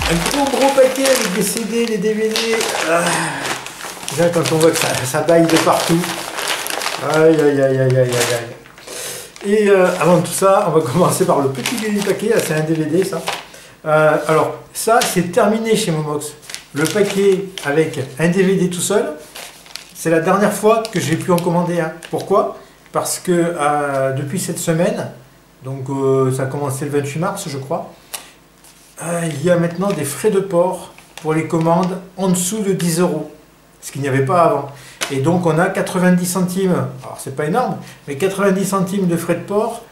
Un gros paquet avec des CD, des DVD. Déjà, quand on voit que ça baille de partout. Aïe, aïe, aïe, aïe, aïe, aïe. Et avant tout ça, on va commencer par le petit paquet. C'est un DVD, ça. Alors, ça, c'est terminé chez Momox. Le paquet avec un DVD tout seul, c'est la dernière fois que j'ai pu en commander un. Pourquoi? Parce que depuis cette semaine, donc ça a commencé le 28 mars, je crois, il y a maintenant des frais de port pour les commandes en dessous de 10 €, ce qu'il n'y avait pas avant. Et donc on a 90 centimes, alors c'est pas énorme, mais 90 centimes de frais de port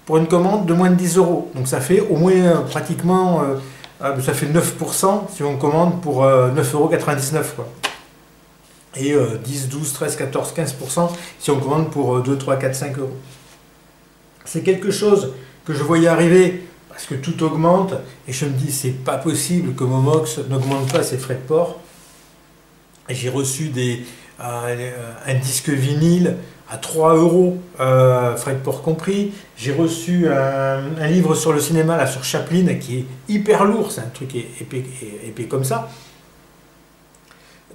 pour une commande de moins de 10 €. Donc ça fait au moins pratiquement, ça fait 9% si on commande pour 9,99 €, quoi. Et 10, 12, 13, 14, 15% si on commande pour 2, 3, 4, 5 €. C'est quelque chose que je voyais arriver parce que tout augmente et je me dis c'est pas possible que Momox n'augmente pas ses frais de port. J'ai reçu un disque vinyle à 3 €, frais de port compris. J'ai reçu un livre sur le cinéma, là, sur Chaplin, qui est hyper lourd, c'est un truc épais comme ça.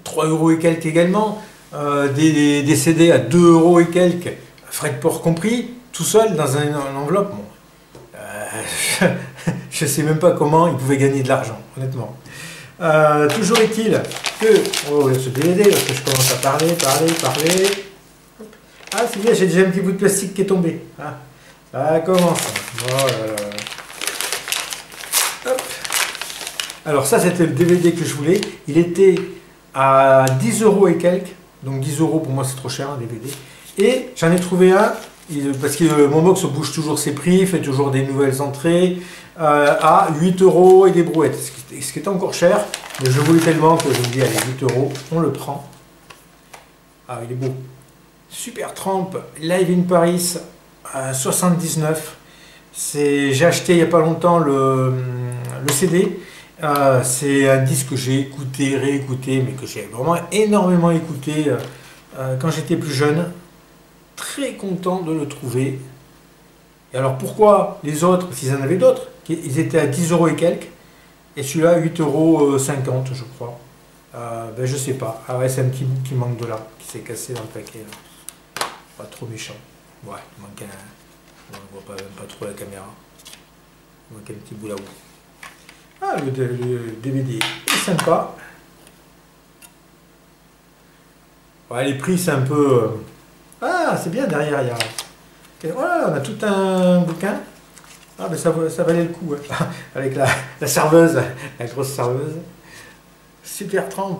3 € et quelques également. Des CD à 2 € et quelques, frais de port compris, tout seul dans une enveloppe. Bon, je ne sais même pas comment ils pouvaient gagner de l'argent, honnêtement. Toujours est-il que... Oh, ce DVD, parce que je commence à parler. Ah, c'est bien, j'ai déjà un petit bout de plastique qui est tombé. Ah, ça commence. Oh là là. Hop. Alors ça, c'était le DVD que je voulais. Il était à 10 € et quelques. Donc 10 € pour moi, c'est trop cher, un DVD. Et j'en ai trouvé un, parce que Momox bouge toujours ses prix, fait toujours des nouvelles entrées, à 8 € et des brouettes. Ce qui est encore cher, mais je voulais tellement que je me dis, allez, 8 €, on le prend. Ah, il est beau. Supertramp, Live in Paris, 79. J'ai acheté il n'y a pas longtemps le CD. C'est un disque que j'ai écouté, réécouté, mais que j'ai vraiment énormément écouté quand j'étais plus jeune. Très content de le trouver. Et alors pourquoi les autres, s'ils en avaient d'autres, ils étaient à 10 € et quelques, et celui-là 8,50 € je crois. Ben je sais pas. Ah ouais, c'est un petit bout qui manque de là, qui s'est cassé dans le paquet. Là. Pas trop méchant. Ouais, il manque un... On ne voit même pas trop la caméra. Il manque un petit bout là-haut. Ah, le DVD est sympa. Ouais, les prix, c'est un peu... Ah, c'est bien, derrière, il y a... Voilà, on a tout un bouquin. Ah, ben ça valait le coup, ouais. Avec la serveuse, la grosse serveuse. Supertramp,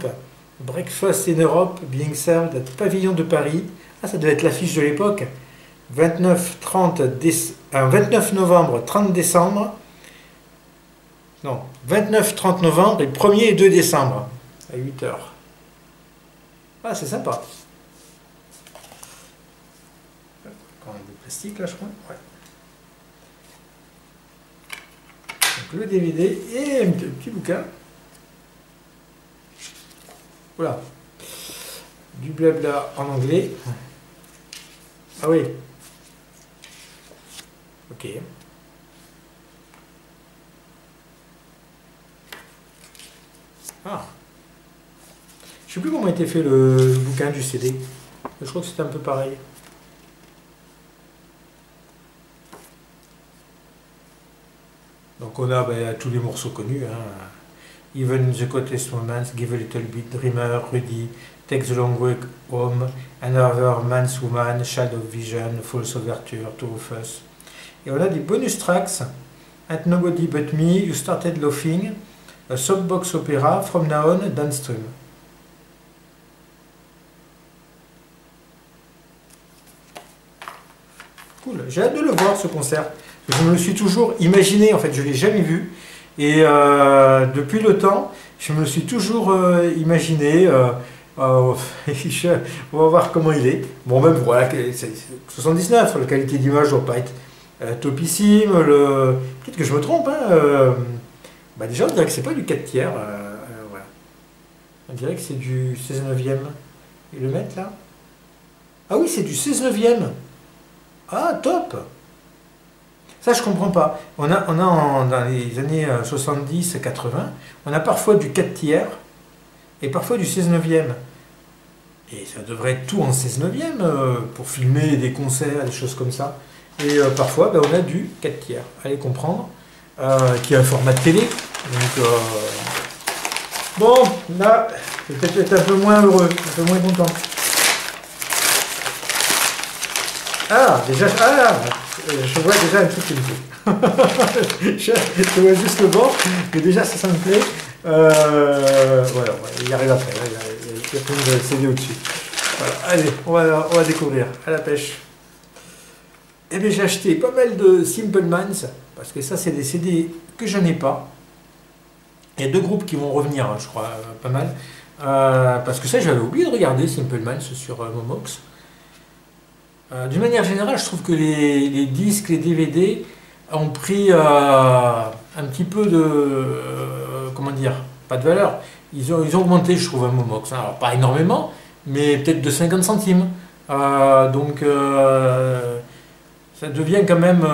Breakfast in Europe, being served at Pavillon de Paris. Ah, ça devait être l'affiche de l'époque. 29 novembre, 30 décembre. Non, 29-30 novembre et 1er et 2 décembre, à 8 h. Ah, c'est sympa. Quand même du plastique, là, je crois. Ouais. Donc, le DVD et un petit bouquin. Voilà. Du blabla en anglais. Ah oui. Ok. Ah. Je sais plus comment était fait le bouquin du CD. Je crois que c'était un peu pareil. Donc on a tous les morceaux connus. Hein. Even the Greatest Moments, Give a Little Bit, Dreamer, Rudy, Take the Long Way Home, Another Man's Woman, Shadow Vision, False Overture, Two of Us. Et on a des bonus tracks. Ain't Nobody But Me, You Started Laughing, a Soapbox Opera, From Now On, Downstream. Cool, j'ai hâte de le voir ce concert. Je me le suis toujours imaginé, en fait, je ne l'ai jamais vu. Et depuis le temps, je me le suis toujours imaginé. On va voir comment il est. Bon, même voilà, c'est 79, la qualité d'image ne doit pas être topissime. Peut-être que je me trompe. Hein, déjà, on dirait que c'est pas du 4 tiers. Voilà. On dirait que c'est du 16/9e. Et le mettre là? Ah oui, c'est du 16/9e. Ah, top! Ça, je comprends pas. Dans les années 70-80, on a parfois du 4 tiers et parfois du 16 neuvième. Et ça devrait être tout en 16 neuvième pour filmer des concerts, des choses comme ça. Et parfois, ben, on a du 4 tiers. Allez comprendre. Qui est un format de télé. Donc, bon, là, je vais peut-être être un peu moins heureux, un peu moins content. Ah, déjà, je vois déjà un truc qui me plaît. je vois juste le bord, mais déjà ça me plaît. Voilà, il arrive après, il y a plein de CD au-dessus. Voilà, allez, on va découvrir, à la pêche. Et bien j'ai acheté pas mal de Simple Minds, parce que ça c'est des CD que je n'ai pas. Il y a 2 groupes qui vont revenir, hein, je crois, pas mal. Parce que ça j'avais oublié de regarder Simple Minds sur Momox. D'une manière générale, je trouve que les disques, les DVD ont pris un petit peu de... comment dire, pas de valeur. Ils ont augmenté, je trouve, à Momox. Hein. Alors pas énormément, mais peut-être de 50 centimes. Donc ça devient quand même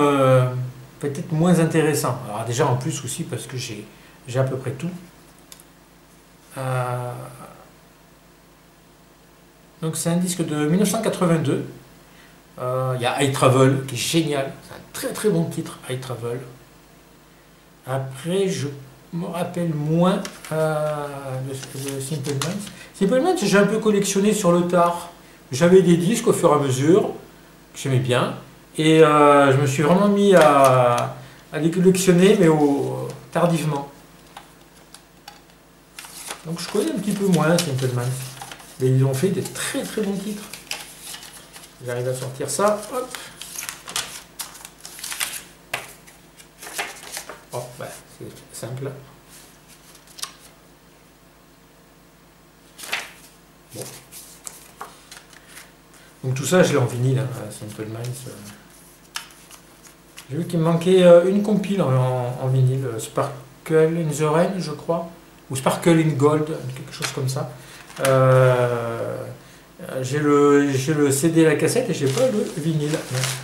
peut-être moins intéressant. Alors déjà en plus aussi parce que j'ai à peu près tout. Donc c'est un disque de 1982. Il y a I Travel qui est génial, c'est un très très bon titre, I Travel. Après, je me rappelle moins de Simple Minds. Simple Minds, j'ai un peu collectionné sur le tard. J'avais des disques au fur et à mesure, que j'aimais bien, et je me suis vraiment mis à les collectionner, mais tardivement. Donc je connais un petit peu moins Simple Minds, mais ils ont fait des très très bons titres. J'arrive à sortir ça, hop. Oh, bah, c'est simple. Bon. Donc tout ça, je l'ai en vinyle, hein, Simple Minds. J'ai vu qu'il me manquait une compile en vinyle, Sparkle in the Rain, je crois, ou Sparkle in Gold, quelque chose comme ça. J'ai le CD et la cassette et j'ai pas le vinyle.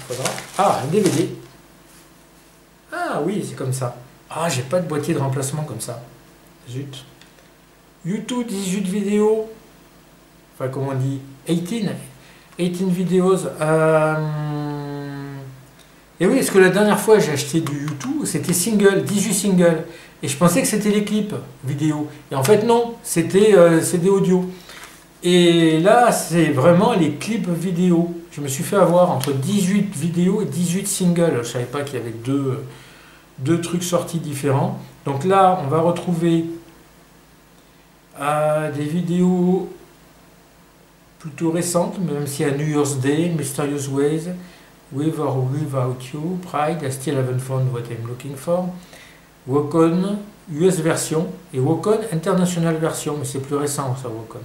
Faudra... Ah, un DVD. Ah oui, c'est comme ça. Ah, j'ai pas de boîtier de remplacement comme ça. Zut. YouTube 18 vidéos. Enfin, comment on dit 18 vidéos. Et oui, parce que la dernière fois j'ai acheté du YouTube, c'était single, 18 singles. Et je pensais que c'était les clips vidéo. Et en fait, non, c'était CD audio. Et là, c'est vraiment les clips vidéo. Je me suis fait avoir entre 18 vidéos et 18 singles. Je ne savais pas qu'il y avait deux trucs sortis différents. Donc là, on va retrouver des vidéos plutôt récentes, même si à New Year's Day, Mysterious Ways, With or Without You, Pride, I Still Haven't Found What I'm Looking For, Walk On, US version, et Walk On International version, mais c'est plus récent ça, Walk On.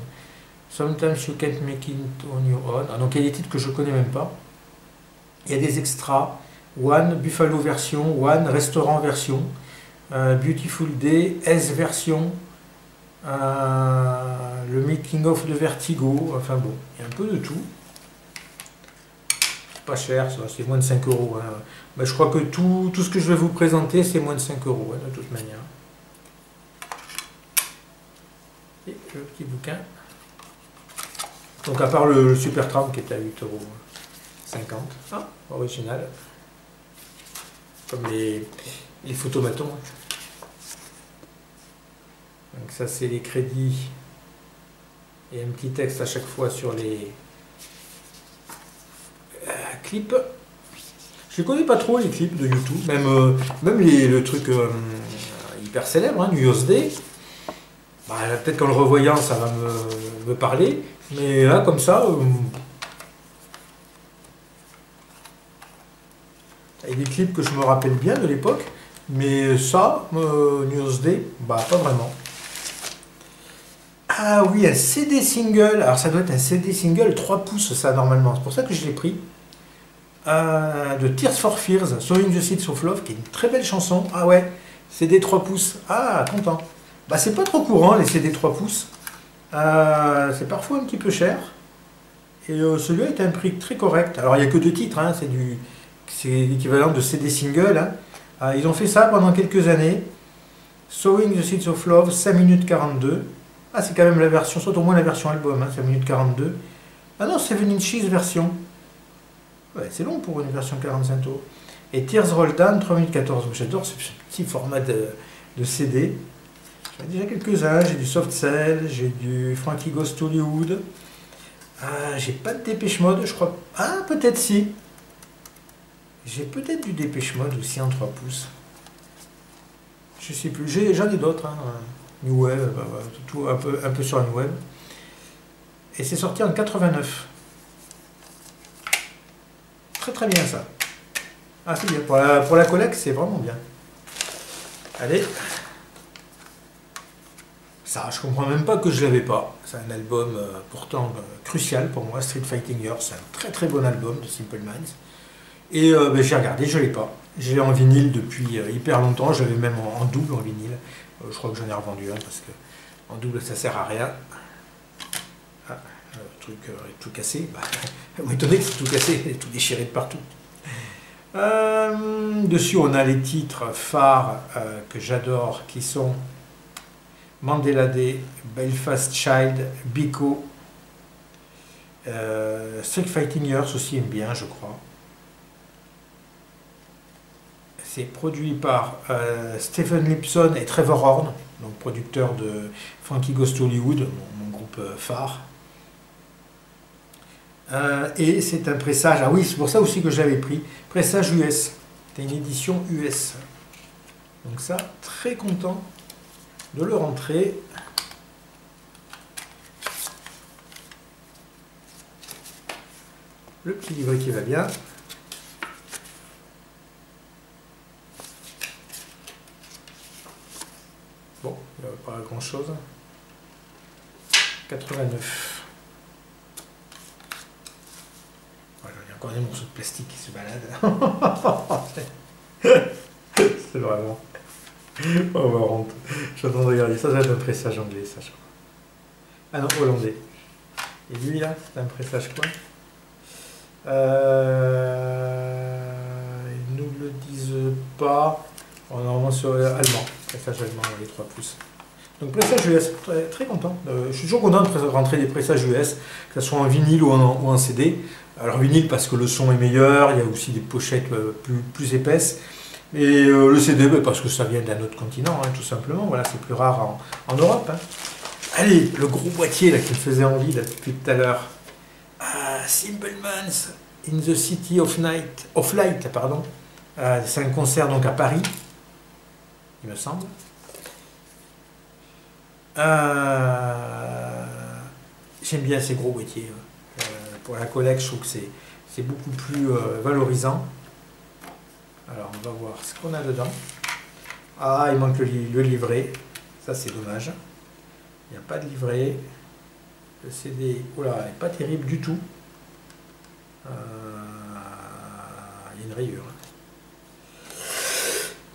Sometimes You Can't Make It On Your Own. Ah, donc il y a des titres que je ne connais même pas. Il y a des extras. One, Buffalo version. One, Restaurant version. Beautiful Day, S version. Le Making of de Vertigo. Enfin bon, il y a un peu de tout. Pas cher, ça, c'est moins de 5 euros. Hein. Mais je crois que tout ce que je vais vous présenter, c'est moins de 5 euros, hein, de toute manière. Et le petit bouquin. Donc à part le Super Tram qui est à 8,50 €. Ah, original. Comme les photomatons. Donc ça c'est les crédits. Et un petit texte à chaque fois sur les clips. Je ne connais pas trop les clips de YouTube. Même le truc hyper célèbre, hein, New Year's Day. Bah, peut-être qu'en le revoyant ça va me parler. Mais là, comme ça, il y a des clips que je me rappelle bien de l'époque, mais ça, New Year's Day, bah pas vraiment. Ah oui, un CD single, alors ça doit être un CD single 3 pouces, ça, normalement, c'est pour ça que je l'ai pris. De Tears for Fears, Sowing the Seeds of Love, qui est une très belle chanson. Ah ouais, CD 3 pouces, ah, content. Bah c'est pas trop courant, les CD 3 pouces. C'est parfois un petit peu cher. Et celui-là est à un prix très correct. Alors il n'y a que 2 titres, hein, c'est du c'est l'équivalent de CD single. Hein. Ils ont fait ça pendant quelques années. Sowing the Seeds of Love, 5 minutes 42. Ah, c'est quand même la version, soit au moins la version album, hein, 5 minutes 42. Ah non, 7 inches version. Ouais, c'est long pour une version 45 tours. Et Tears Roll Down, 3 minutes 14. J'adore ce petit format de CD. J'en ai déjà quelques-uns. J'ai du Soft Cell, j'ai du Frankie Goes to Hollywood. J'ai pas de Dépêche Mode, je crois. Ah, peut-être si. J'ai peut-être du Dépêche Mode aussi en 3 pouces. Je sais plus. J'en ai d'autres. Hein. New Wave, tout un peu sur la New Wave. Et c'est sorti en 89. Très très bien ça. Ah, c'est bien. Pour la collecte, c'est vraiment bien. Allez. Ça, je comprends même pas que je l'avais pas. C'est un album pourtant crucial pour moi, Street Fighting Years. C'est un très très bon album de Simple Minds. Et j'ai regardé, je l'ai pas. Je l'ai en vinyle depuis hyper longtemps. J'avais même en double en vinyle. Je crois que j'en ai revendu un parce que en double ça sert à rien. Ah, le truc est tout cassé. Bah, vous m'étonnez que c'est tout cassé, et tout déchiré de partout. Dessus on a les titres phares que j'adore qui sont Mandela Day, Belfast Child, Biko, Street Fighting Years aussi aime bien je crois. C'est produit par Stephen Lipson et Trevor Horn, donc producteur de Frankie Goes to Hollywood, mon groupe phare. Et c'est un pressage, ah oui, c'est pour ça aussi que je l'avais pris, pressage US. C'est une édition US. Donc ça, très content de le rentrer. Le petit livret qui va bien. Bon, il n'y a pas grand chose. 89. Voilà, il y a encore des morceaux de plastique qui se baladent. C'est vraiment. Oh ma honte. Je suis en train de regarder. Ça va être un pressage anglais, ça, je crois. Ah non, hollandais. Et lui, là, c'est un pressage quoi? Ils nous le disent pas. On est normalement sur allemand. Pressage allemand, les 3 pouces. Donc pressage US, très, très content. Je suis toujours content de rentrer des pressages US, que ce soit en vinyle ou en CD. Alors vinyle parce que le son est meilleur, il y a aussi des pochettes plus épaisses. Et le CD parce que ça vient d'un autre continent, hein, tout simplement. Voilà, c'est plus rare en Europe. Hein. Allez, le gros boîtier là, qui me faisait envie là, depuis tout à l'heure. Simple Minds in the City of Light, pardon. C'est un concert donc à Paris, il me semble. J'aime bien ces gros boîtiers. Pour la collecte, je trouve que c'est beaucoup plus valorisant. Alors, on va voir ce qu'on a dedans. Ah, il manque le livret. Ça, c'est dommage. Il n'y a pas de livret. Le CD, oula, il n'est pas terrible du tout. Il y a une rayure.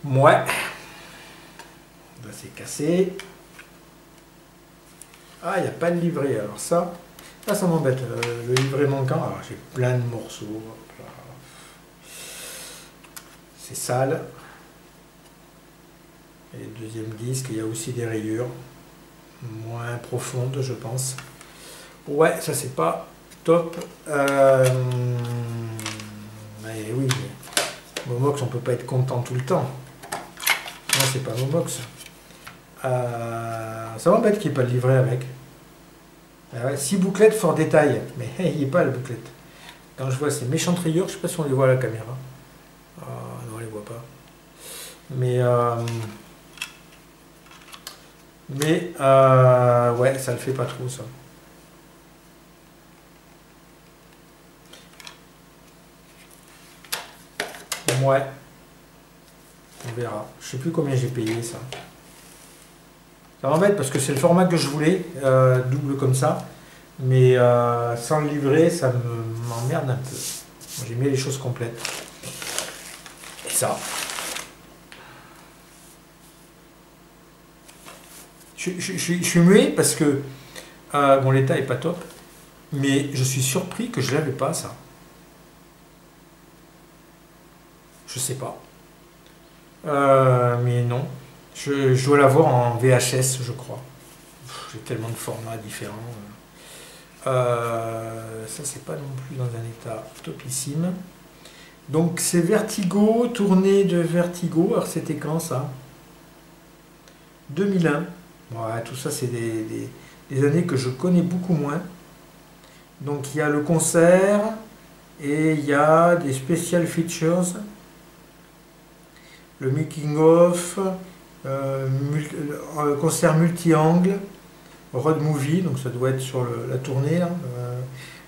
Ouais. Là, c'est cassé. Ah, il n'y a pas de livret. Alors ça m'embête. Le livret manquant. Alors, j'ai plein de morceaux. C'est sale. Et le deuxième disque, il y a aussi des rayures. Moins profondes, je pense. Ouais, ça c'est pas top. Mais oui, Momox, on peut pas être content tout le temps. Non, c'est pas Momox. Ça m'embête qu'il n'y ait pas de livret avec. 6 bouclettes fort détail. Mais il n'y a pas la bouclette. Quand je vois ces méchantes rayures, je sais pas si on les voit à la caméra. Non, on les voit pas. Mais ouais, ça le fait pas trop ça. Ouais. On verra. Je sais plus combien j'ai payé ça. Ça m'embête parce que c'est le format que je voulais, double comme ça. Mais sans le livret, ça m'emmerde un peu. J'ai mis les choses complètes. Et ça. Je suis muet parce que bon, l'état est pas top, mais je suis surpris que je l'avais pas ça. Je sais pas. Mais non. Je dois l'avoir en VHS, je crois. J'ai tellement de formats différents. Ça, c'est pas non plus dans un état topissime. Donc, c'est Vertigo, tournée de Vertigo. Alors, c'était quand ça? 2001. Ouais, tout ça, c'est des années que je connais beaucoup moins. Donc, il y a le concert et il y a des special features. Le making of, concert multi-angle, road movie, donc ça doit être sur la tournée, là.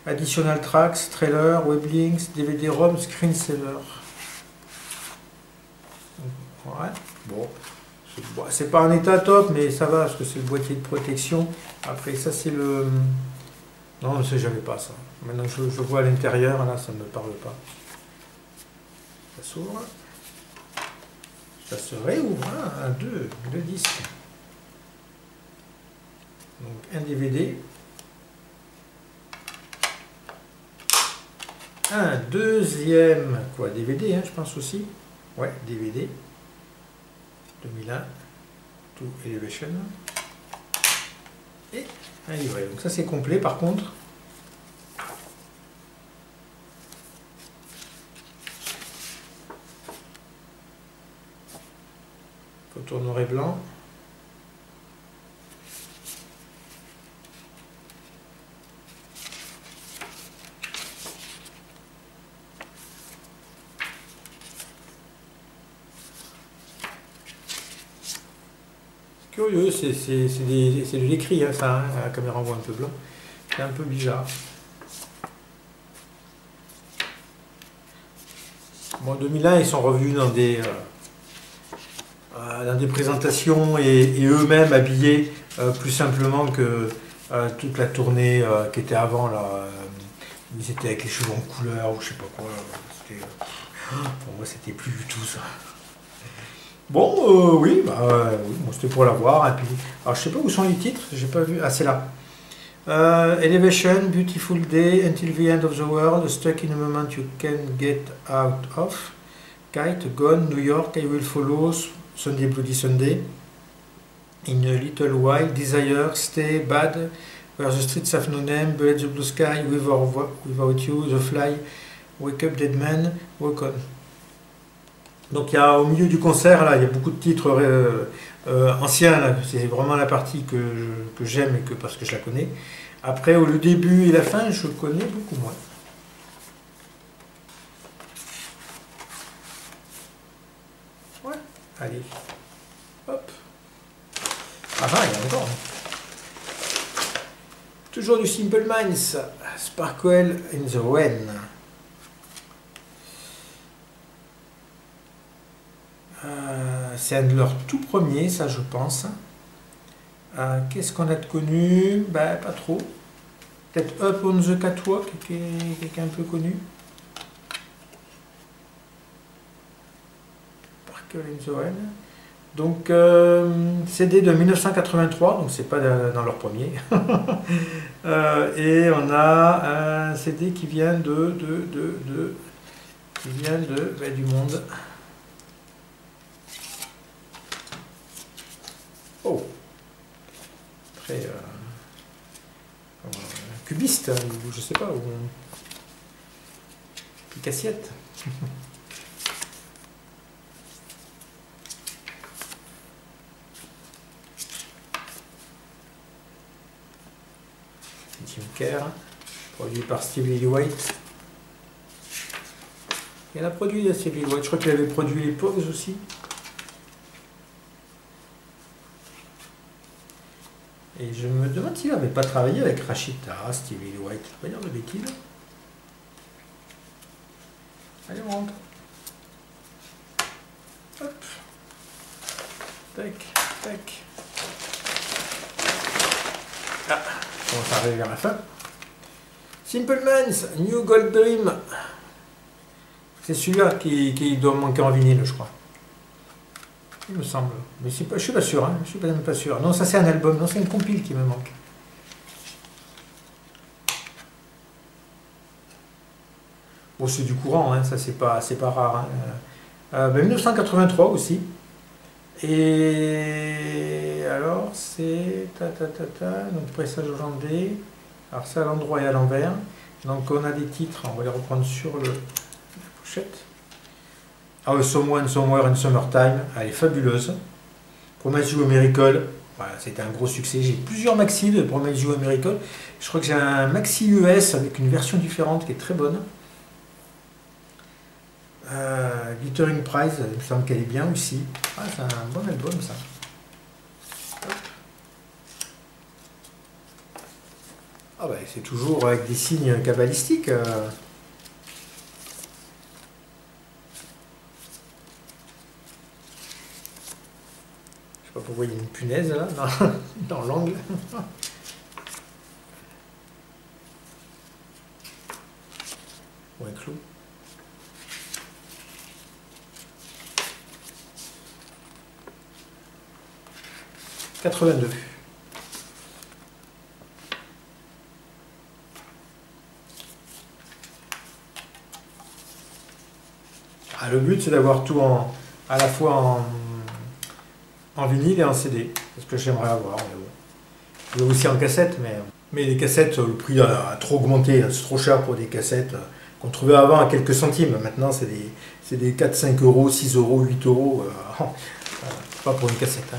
Additional tracks, trailer, web links, DVD ROM, screensaver. Ouais, bon, c'est pas un état top, mais ça va parce que c'est le boîtier de protection. Après, ça c'est le. Non, je j'avais pas ça. Maintenant je vois à l'intérieur, là ça ne me parle pas. Ça s'ouvre. Ça se réouvre, hein, deux disques. Donc un DVD. Un deuxième, quoi, DVD, hein, je pense aussi. Ouais, DVD. 2001. To Elevation. Et un livret. Donc ça c'est complet par contre. Photo noir et blanc. Curieux, c'est de l'écrit, hein, ça, hein, la caméra voit un peu blanc. C'est un peu bizarre. Bon, 2001, ils sont revenus dans des présentations et eux-mêmes habillés plus simplement que toute la tournée qui était avant, là. Ils étaient avec les cheveux en couleur ou je sais pas quoi. Pour moi, c'était plus du tout ça. Bon, oui, bah, oui, bon, c'était pour l'avoir. Et puis, alors, je sais pas où sont les titres, j'ai pas vu. Ah, c'est là. Elevation, Beautiful Day, Until the End of the World, Stuck in a Moment You Can Get Out of, Kite, Gone, New York, I Will Follow, Sunday Bloody Sunday, In a Little While, Desire, Stay, Bad, Where the Streets Have No Name, Bullet the Blue Sky, Without You, The Fly, Wake Up Dead Man, Walk On. Donc il y a au milieu du concert, là, il y a beaucoup de titres anciens, c'est vraiment la partie que j'aime et parce que je la connais. Après, le début et la fin, je connais beaucoup moins. Ouais, allez, hop. Ah ben, il y a encore. Toujours du Simple Minds, Sparkle in the Rain. C'est un de leurs tout premiers, ça je pense. Qu'est-ce qu'on a de connu? Ben, pas trop. Peut-être Up on the Catwalk, qui est un peu connu. Sparkle in the Rain. Donc, CD de 1983, donc c'est pas dans leur premier. Et on a un CD qui vient du monde. Oh, très cubiste, ou je sais pas, ou picassiette. Jim Kerr, produit par Steve Lillywhite. Il a produit Steve Lillywhite, je crois qu'il avait produit les Pogues aussi. Et je me demande s'il n'avait pas travaillé avec Rachita, Steve Lillywhite. Je ne vais pas dire de bêtises. Allez, on rentre. Hop. Tac, tac. Ah, on va arriver vers la fin. Simple Minds, New Gold Dream. C'est celui-là qui doit manquer en vinyle, je crois. Il me semble. Mais je suis pas sûr, hein. Je suis même pas sûr. Non, ça c'est un album, non, c'est une compile qui me manque. Bon, c'est du courant, hein. Ça c'est pas rare. Hein. Ben, 1983 aussi. Et alors c'est donc pressage hollandais. Alors c'est à l'endroit et à l'envers. Donc on a des titres, on va les reprendre sur la pochette. Ah oui, Someone, Somewhere in Summertime, elle est fabuleuse. Promise You a Miracle, voilà, c'était un gros succès. J'ai plusieurs maxi de Promise You a Miracle. Je crois que j'ai un maxi US avec une version différente qui est très bonne. Glittering Prize, il me semble qu'elle est bien aussi. Ah, c'est un bon album ça. Hop. Ah bah, c'est toujours avec des signes cabalistiques. Je sais pas pourquoi il y a une punaise là, dans l'angle. Ou un clou. « 82. Ah, le but c'est d'avoir tout à la fois en vinyle et en CD. C'est ce que j'aimerais avoir. Je veux aussi en cassette, mais les cassettes, le prix a trop augmenté. C'est trop cher pour des cassettes qu'on trouvait avant à quelques centimes. Maintenant c'est des 4, 5 euros, 6 euros, 8 euros. Pas pour une cassette. Hein.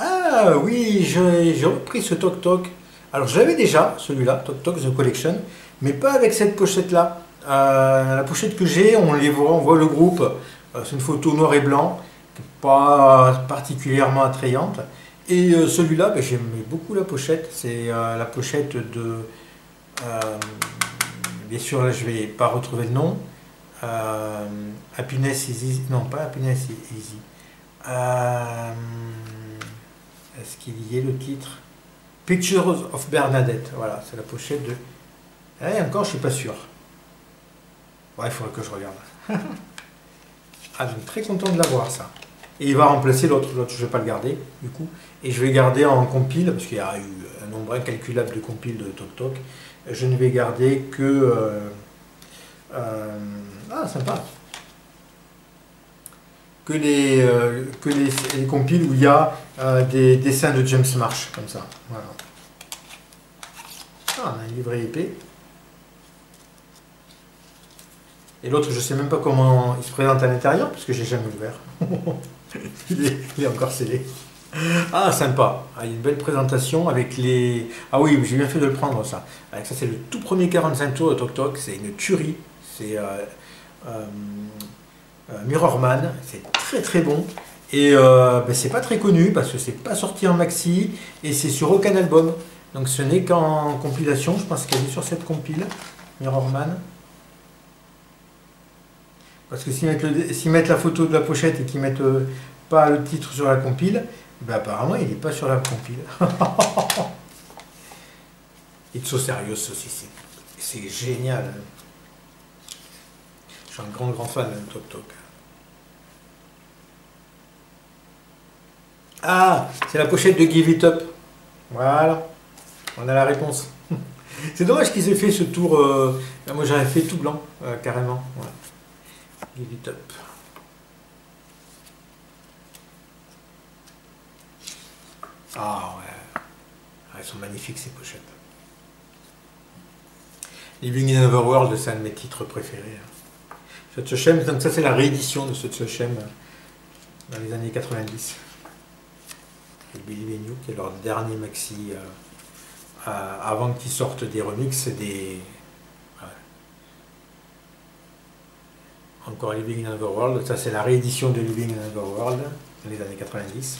Ah oui, j'ai repris ce Toc Toc. Alors je l'avais déjà, celui-là, Toc Toc The Collection, mais pas avec cette pochette-là. La pochette que j'ai, on voit le groupe. C'est une photo noir et blanc, pas particulièrement attrayante. Et celui-là, ben, j'aimais beaucoup la pochette. C'est la pochette de... bien sûr, là je vais pas retrouver le nom. Happiness is Easy. Non, pas Happiness is Easy. Est-ce qu'il y est le titre? Pictures of Bernadette. Voilà, c'est la pochette de... Et encore, je suis pas sûr. Ouais, il faudrait que je regarde. Ah, donc très content de l'avoir, ça. Et il va remplacer l'autre. L'autre, je ne vais pas le garder, du coup. Et je vais garder en compile, parce qu'il y a eu un nombre incalculable de compiles de Toc Toc. Je ne vais garder que... ah, sympa. Que les compiles où il y a des dessins de James Marsh, comme ça. Voilà. Ah, on a un livret épais. Et l'autre, je ne sais même pas comment il se présente à l'intérieur, parce que j'ai jamais ouvert. il est encore scellé. Ah, sympa. Ah, il y a une belle présentation avec les... Ah oui, j'ai bien fait de le prendre, ça. Avec ça, c'est le tout premier 45 tours de Toc Toc. C'est une tuerie. C'est Mirrorman. C'est très très bon. Et ben, c'est pas très connu, parce que c'est pas sorti en maxi, et c'est sur aucun album. Donc ce n'est qu'en compilation. Je pense qu'elle est sur cette compile, Mirrorman. Parce que s'ils mettent la photo de la pochette et qu'ils mettent pas le titre sur la compile, ben apparemment il n'est pas sur la compile. It's so serious aussi, c'est génial. Je suis un grand fan de Toc Toc. Ah, c'est la pochette de Give It Up. Voilà, on a la réponse. C'est dommage qu'ils aient fait ce tour. Moi j'aurais fait tout blanc, carrément. Ouais. Give It Up. Ah ouais. Elles sont magnifiques ces pochettes. Living in Another World, c'est un de mes titres préférés. Sutchem, donc ça c'est la réédition de Sutchem dans les années 90. Et Billy Venue, qui est leur dernier maxi avant qu'ils sortent des remixes et des... Encore Living in Another World, ça c'est la réédition de Living in Another World dans les années 90.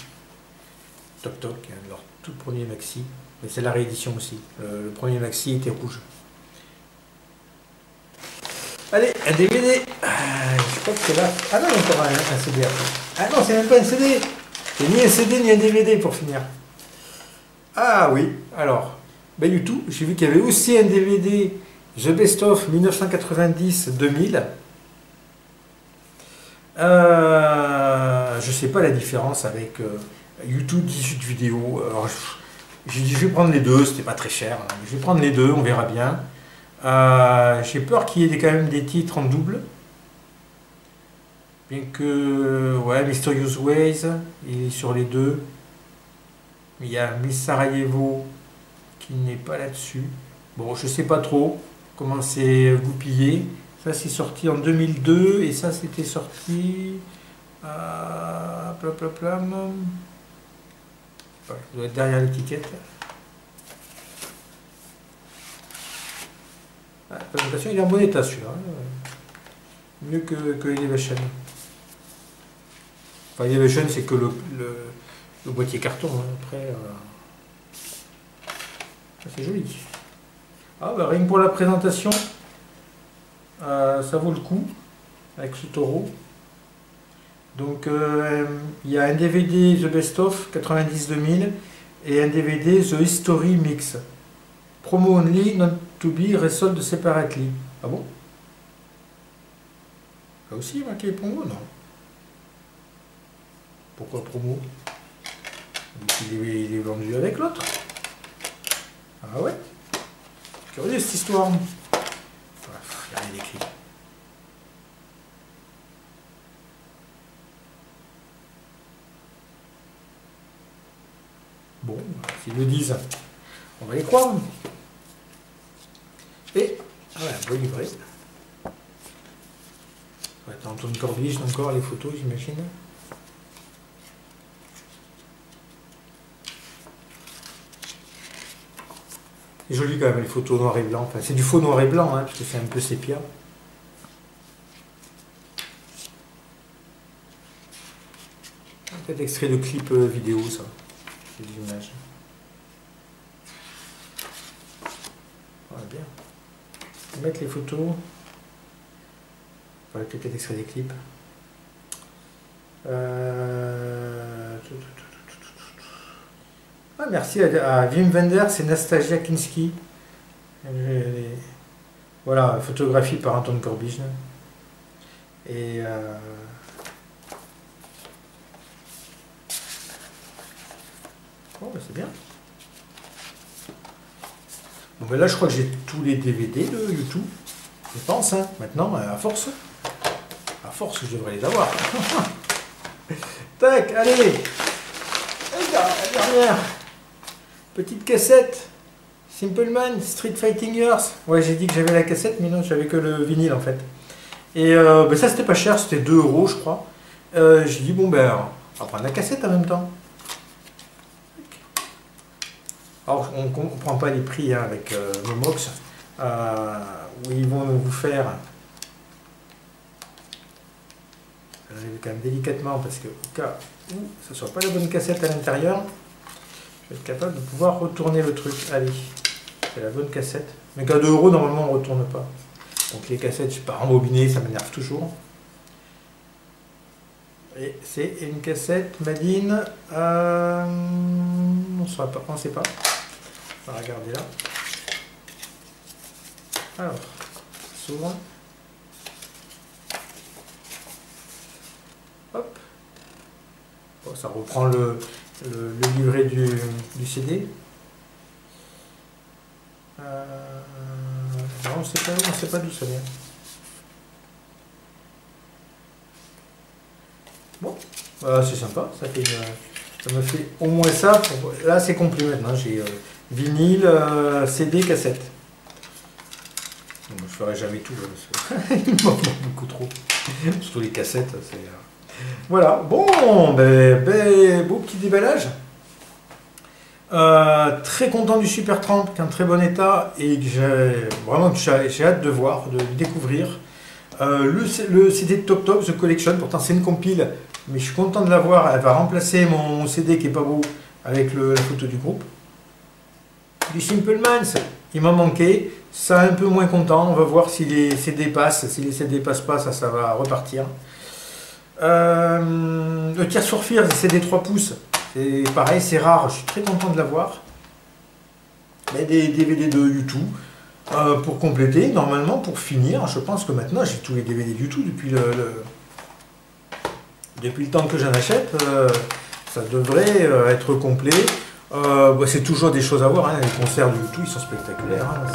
Toc Toc, leur tout premier maxi, mais c'est la réédition aussi. Le premier maxi était rouge. Allez, un DVD. Je crois que c'est là. Ah non, il y a encore un CD après. Ah non, c'est même pas un CD. C'est ni un CD ni un DVD pour finir. Ah oui, alors, ben du tout, j'ai vu qu'il y avait aussi un DVD The Best of 1990-2000. Je sais pas la différence avec YouTube 18 vidéos. Alors, j'ai dit je vais prendre les deux, c'était pas très cher. Hein. Je vais prendre les deux, on verra bien. J'ai peur qu'il y ait quand même des titres en double. Bien que, ouais, Mysterious Ways, il est sur les deux. Mais il y a Miss Sarajevo qui n'est pas là-dessus. Bon, je sais pas trop comment c'est goupillé. Ça, c'est sorti en 2002 et ça, c'était sorti à... Plaplam. Ouais, ça doit être derrière l'étiquette. Ah, la présentation, il est en bon état celui-là. Mieux que Elevation. Enfin, Elevation, c'est que le boîtier carton. Hein. Après, c'est joli. Ah, bah, rien que pour la présentation, ça vaut le coup avec ce taureau. Donc, il y a un DVD The Best of 90-2000 et un DVD The History Mix. Promo only, not to be resold separately. Ah bon? Là aussi, il y a marqué promo? Non. Pourquoi promo? Il est vendu avec l'autre. Ah ouais? Curieux cette histoire. Il n'y a rien d'écrit. Bon, s'ils le disent, on va les croire. Et, ah ouais, un beau livret. Ouais, t'as Antoine Corbige encore, les photos, j'imagine. C'est joli quand même, les photos noir et blanc. Enfin, c'est du faux noir et blanc, hein, parce que c'est un peu sépia. Peut-être extrait de clip vidéo, ça. C'est des images. Voilà, bien. Mettre les photos. Voilà, peut-être extrait des clips. Ah, merci à Wim Wenders et Nastasia Kinski. Voilà, photographie par Anton Corbijn. Et bon, bah, c'est bien. Bon, ben là, je crois que j'ai tous les DVD de YouTube. Je pense, hein. Maintenant, à force, je devrais les avoir. Tac, allez. La dernière. Petite cassette. Simple Man, Street Fighting Years. Ouais, j'ai dit que j'avais la cassette, mais non, j'avais que le vinyle en fait. Et ben ça, c'était pas cher, c'était 2 €, je crois. J'ai dit, bon, ben, on va prendre la cassette en même temps. Alors, on ne comprend pas les prix hein, avec Momox, où ils vont vous faire. J'arrive quand même délicatement parce que, au cas où ce ne soit pas la bonne cassette à l'intérieur, je vais être capable de pouvoir retourner le truc. Allez, c'est la bonne cassette. Mais qu'à 2 €, normalement, on ne retourne pas. Donc, les cassettes, je ne suis pas rembobiné, ça m'énerve toujours. Et c'est une cassette Madine. On ne sait pas. On va regarder là. Alors, s'ouvre. Hop. Bon, ça reprend le livret du CD. Non, on ne sait pas d'où ça vient. Bon, c'est sympa. Ça me fait au moins ça. Là, c'est complet maintenant. J'ai vinyle, CD, cassette. Bon, je ferai jamais tout. Il m'en manque beaucoup trop. Surtout les cassettes. Voilà. Bon, beau petit déballage. Très content du Super Tramp, qui est en très bon état et que j'ai hâte de voir, de découvrir. Le CD de Top Top, The Collection, pourtant c'est une compile, mais je suis content de l'avoir. Elle va remplacer mon CD qui est pas beau avec la photo du groupe. Du Simple Minds, il m'a manqué, ça un peu moins content. On va voir si les CD passent. Si les CD passent pas, ça va repartir. Le Tears for Fears, CD 3 pouces. C'est pareil, c'est rare, je suis très content de l'avoir. Mais des DVD de YouTube pour compléter, normalement pour finir, je pense que maintenant j'ai tous les DVD de YouTube depuis le temps que j'en achète, ça devrait être complet. C'est toujours des choses à voir, hein. Les concerts de YouTube ils sont spectaculaires, hein.